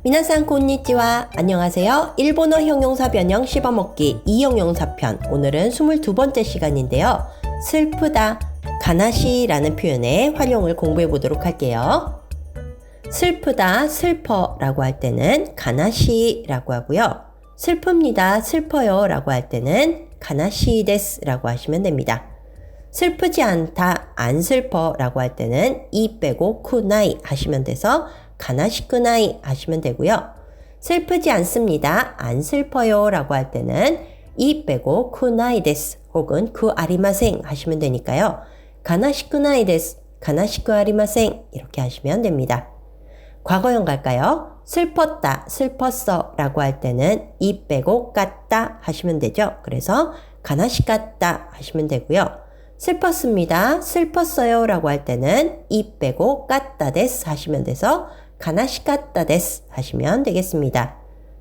미나상 곤니찌와 안녕하세요. 일본어 형용사 변형 씹어먹기 2형용사편 오늘은 22번째 시간인데요. 슬프다, 가나시라는 표현의 활용을 공부해 보도록 할게요. 슬프다, 슬퍼 라고 할 때는 가나시라고 하고요. 슬픕니다, 슬퍼요 라고 할 때는 가나시 데스 라고 하시면 됩니다. 슬프지 않다, 안 슬퍼 라고 할 때는 이 빼고 쿠나이 하시면 돼서 가나시쿠나이 하시면 되고요. 슬프지 않습니다, 안 슬퍼요 라고 할 때는 이 빼고 쿠나이 데스 혹은 쿠 아리마생 하시면 되니까요. 가나시쿠나이 데스, 가나시쿠 아리마생 이렇게 하시면 됩니다. 과거형 갈까요? 슬펐다, 슬펐어 라고 할 때는 이 빼고 깠다 하시면 되죠. 그래서 가나시깠다 하시면 되고요. 슬펐습니다, 슬펐어요 라고 할 때는 이 빼고 깠다 데스 하시면 돼서 가나시깠다 데스 하시면 되겠습니다.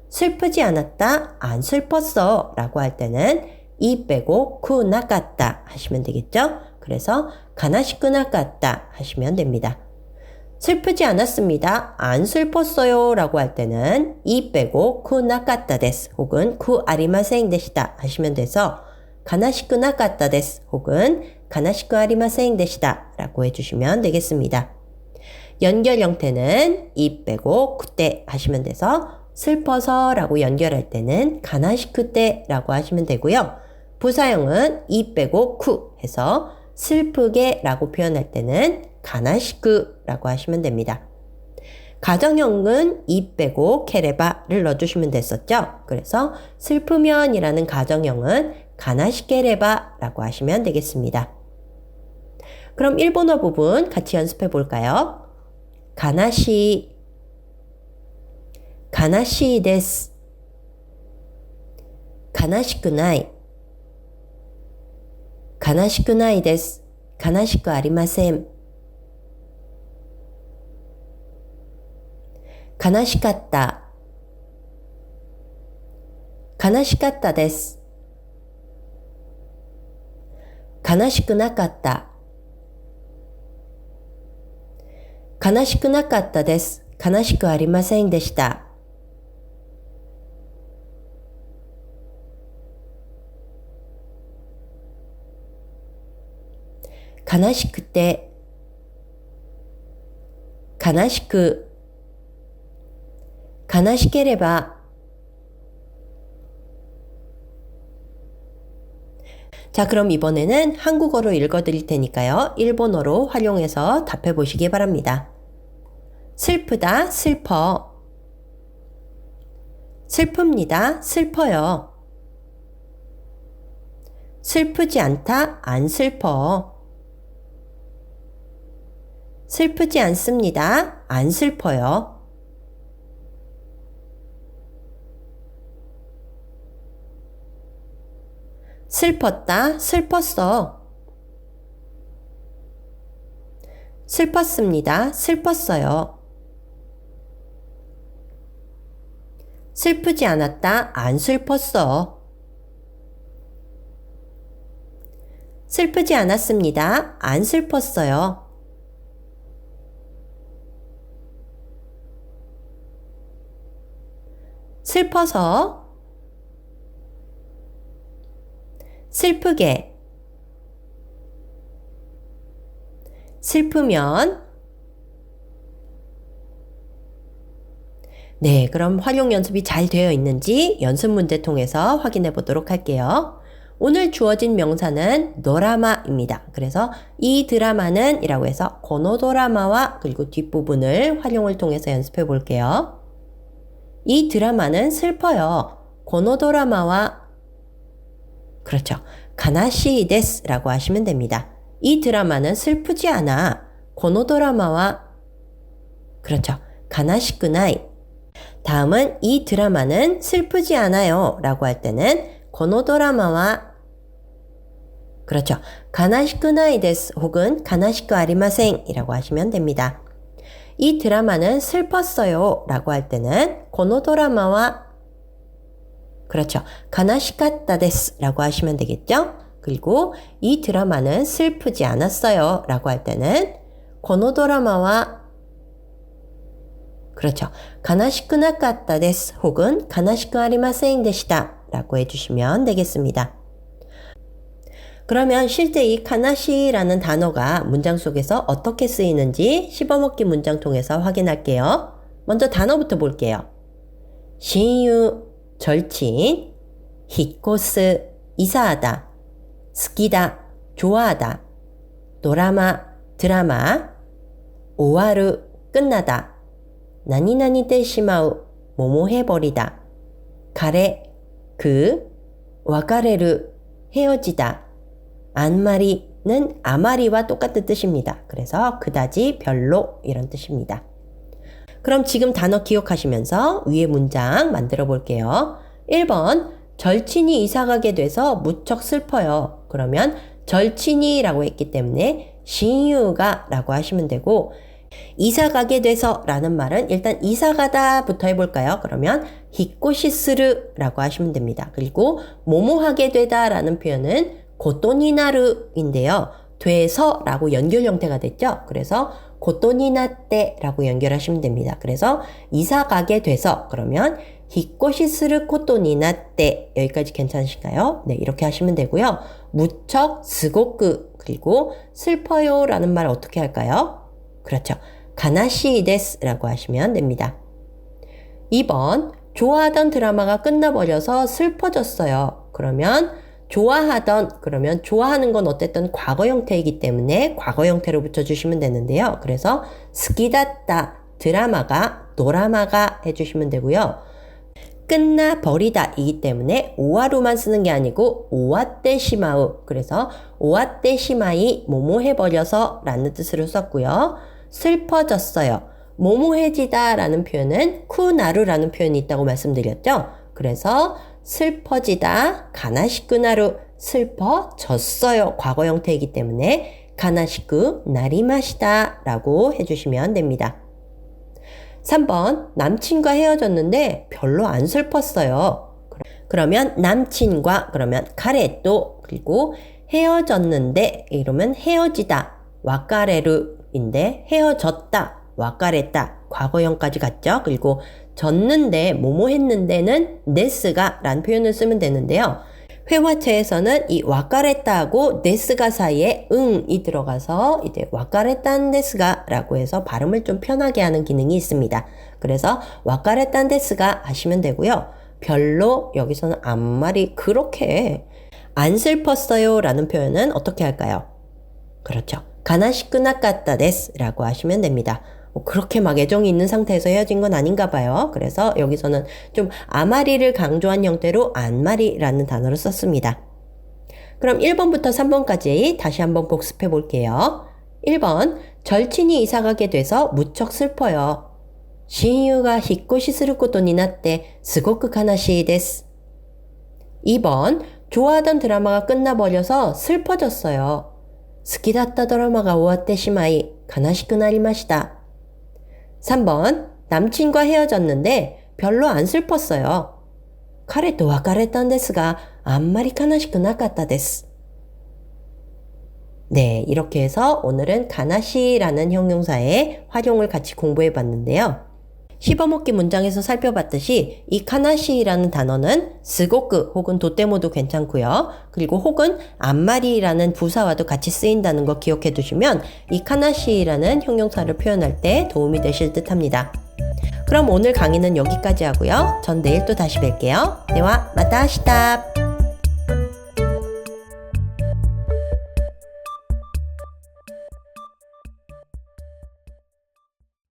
슬프지 않았다, 안 슬펐어 라고 할 때는 이 빼고 쿠나깠다 하시면 되겠죠. 그래서 가나시쿠나깠다 하시면 됩니다. 슬프지 않았습니다, 안 슬펐어요 라고 할 때는 이 빼고 쿠나깠다 데스 혹은 쿠 아리마생 데시다 하시면 돼서 가나시쿠나깠다 데스 혹은 가나시쿠 아리마생 데시다 라고 해주시면 되겠습니다. 연결 형태는 이 빼고 쿠때 하시면 돼서 슬퍼서 라고 연결할 때는 가나시쿠때 라고 하시면 되고요. 부사형은 이 빼고 쿠 해서 슬프게 라고 표현할 때는 가나시쿠 라고 하시면 됩니다. 가정형은 이 빼고 케레바를 넣어주시면 됐었죠. 그래서 슬프면 이라는 가정형은 가나시케레바 라고 하시면 되겠습니다. 그럼 일본어 부분 같이 연습해 볼까요? 가나시, 가나시 데스, 가나시쿠나이, 가나시쿠나이 데스, 가나시쿠 아리마센, 가나시깠다, 가나시깠다 데스, 가나시쿠나깠다, 가나시쿠나깠다 데스, 가나시쿠 아리마센 데시다. 가나시쿠때, 가나시쿠, 가나시케레바. 자, 그럼 이번에는 한국어로 읽어드릴 테니까요. 일본어로 활용해서 답해 보시기 바랍니다. 슬프다, 슬퍼. 슬픕니다, 슬퍼요. 슬프지 않다, 안 슬퍼. 슬프지 않습니다, 안 슬퍼요. 슬펐다, 슬펐어. 슬펐습니다, 슬펐어요. 슬프지 않았다, 안 슬펐어. 슬프지 않았습니다, 안 슬펐어요. 슬퍼서, 슬프게, 슬프면. 네, 그럼 활용 연습이 잘 되어 있는지 연습 문제 통해서 확인해 보도록 할게요. 오늘 주어진 명사는 드라마입니다. 그래서 이 드라마는 이라고 해서 고노 드라마와 그리고 뒷부분을 활용을 통해서 연습해 볼게요. 이 드라마는 슬퍼요. 고노 드라마와 그렇죠. 가나시 데스 라고 하시면 됩니다. 이 드라마는 슬프지 않아. 고노 드라마와 그렇죠. 가나시쿠나이. 다음은 이 드라마는 슬프지 않아요 라고 할 때는 고노 드라마와 그렇죠. 가나시쿠나이 데스 혹은 가나시쿠 아리마생 이라고 하시면 됩니다. 이 드라마는 슬펐어요 라고 할 때는 고노 드라마와 그렇죠. 가나시깠다 데스 라고 하시면 되겠죠. 그리고 이 드라마는 슬프지 않았어요 라고 할 때는 고노 드라마와 그렇죠. 가나시쿠 나카타 데스 혹은 가나시쿠 아리마센 데시다 라고 해주시면 되겠습니다. 그러면 실제 이 카나시라는 단어가 문장 속에서 어떻게 쓰이는지 씹어먹기 문장 통해서 확인할게요. 먼저 단어부터 볼게요. 신유, 절친, 히코스, 이사하다, 스키다, 좋아하다, 드라마, 오와루, 끝나다, 나니나니 때 시마우, 뭐뭐 해버리다, 가레, 와카레루, 헤어지다, 안마리는 아마리와 똑같은 뜻입니다. 그래서 그다지 별로 이런 뜻입니다. 그럼 지금 단어 기억하시면서 위에 문장 만들어 볼게요. 1번 절친이 이사가게 돼서 무척 슬퍼요. 그러면 절친이라고 했기 때문에 신유가 라고 하시면 되고 이사가게 돼서 라는 말은 일단 이사가다 부터 해볼까요? 그러면 히코시스르 라고 하시면 됩니다. 그리고 뭐뭐하게 되다 라는 표현은 고토니나르인데요. 돼서 라고 연결 형태가 됐죠. 그래서 고토니나떼 라고 연결하시면 됩니다. 그래서 이사 가게 돼서 그러면 히코시스르 고토니나떼 여기까지 괜찮으신가요? 네, 이렇게 하시면 되고요. 무척 스고쿠 그리고 슬퍼요 라는 말 어떻게 할까요? 그렇죠. 가나시 데스 라고 하시면 됩니다. 2번 좋아하던 드라마가 끝나버려서 슬퍼졌어요. 그러면 좋아하던 그러면 좋아하는 건 어쨌든 과거 형태이기 때문에 과거 형태로 붙여주시면 되는데요. 그래서 스키다tta 드라마가 해주시면 되고요. 끝나버리다 이기 때문에 오와루만 쓰는 게 아니고 오와떼 시마우 그래서 오와떼 시마이 뭐뭐 해버려서 라는 뜻으로 썼고요. 슬퍼졌어요. 모모해지다 라는 표현은 쿠나루라는 표현이 있다고 말씀드렸죠. 그래서 슬퍼지다 가나시쿠나루 슬퍼졌어요. 과거 형태이기 때문에 가나시쿠 나리마시다 라고 해주시면 됩니다. 3번 남친과 헤어졌는데 별로 안 슬펐어요. 그러면 남친과 그러면 카레또 그리고 헤어졌는데 이러면 헤어지다 와카레루인데 헤어졌다 와카레다 과거형까지 갔죠. 그리고 졌는데 뭐뭐 했는데는 네스가 라는 표현을 쓰면 되는데요. 회화체에서는 이 와카레타하고 네스가 사이에 응이 들어가서 이제 와카레탄 데스가 라고 해서 발음을 좀 편하게 하는 기능이 있습니다. 그래서 와카레탄 데스가 하시면 되고요. 별로 여기서는 앞말이 그렇게 안 슬펐어요 라는 표현은 어떻게 할까요? 그렇죠. 가나시쿠 나카타 데스 라고 하시면 됩니다. 그렇게 막 애정이 있는 상태에서 헤어진 건 아닌가 봐요. 그래서 여기서는 좀 아마리를 강조한 형태로 안마리라는 단어를 썼습니다. 그럼 1번부터 3번까지 다시 한번 복습해 볼게요. 1번 절친이 이사가게 돼서 무척 슬퍼요. 신유가 히코시することになってすごく悲しいです. 2번 좋아하던 드라마가 끝나버려서 슬퍼졌어요. 好きだったドラマが終わってしまい悲しくなりました. 3번 남친과 헤어졌는데 별로 안 슬펐어요. 彼と別れたんですがあんまり悲しくなかったです. 네, 이렇게 해서 오늘은 가나시라는 형용사의 활용을 같이 공부해 봤는데요. 씹어먹기 문장에서 살펴봤듯이 이 카나시라는 단어는 스고크 혹은 도떼모도 괜찮고요. 그리고 혹은 안마리라는 부사와도 같이 쓰인다는 거 기억해 두시면 이 카나시라는 형용사를 표현할 때 도움이 되실 듯 합니다. 그럼 오늘 강의는 여기까지 하고요. 전 내일 또 다시 뵐게요. ではまた明日